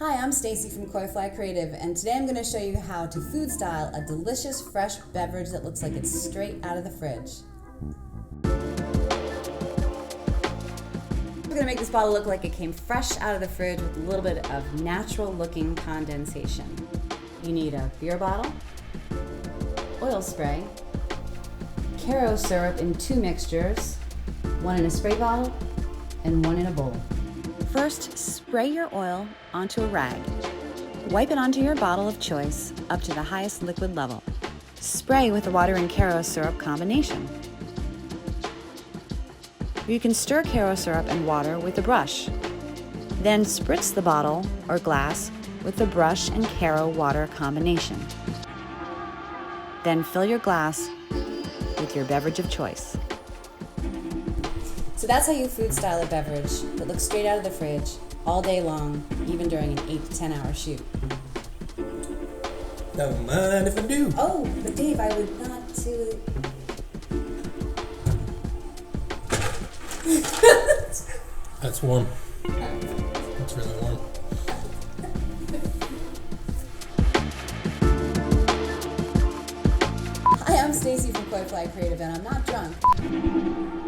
Hi, I'm Stacy from Koi Fly Creative, and today I'm going to show you how to food style a delicious fresh beverage that looks like it's straight out of the fridge. We're going to make this bottle look like it came fresh out of the fridge with a little bit of natural looking condensation. You need a beer bottle, oil spray, Caro syrup in 2 mixtures, one in a spray bottle and one in a bowl. First, spray your oil onto a rag. Wipe it onto your bottle of choice up to the highest liquid level. Spray with the water and Caro syrup combination. You can stir Caro syrup and water with a brush. Then spritz the bottle or glass with the brush and Caro water combination. Then fill your glass with your beverage of choice. So that's how you food style a beverage that looks straight out of the fridge all day long, even during an 8 to 10 hour shoot. Don't mind if I do. Oh, but Dave, I would not do That's warm. That's really warm. Hi, I'm Stacy from Koi Fly Creative, and I'm not drunk.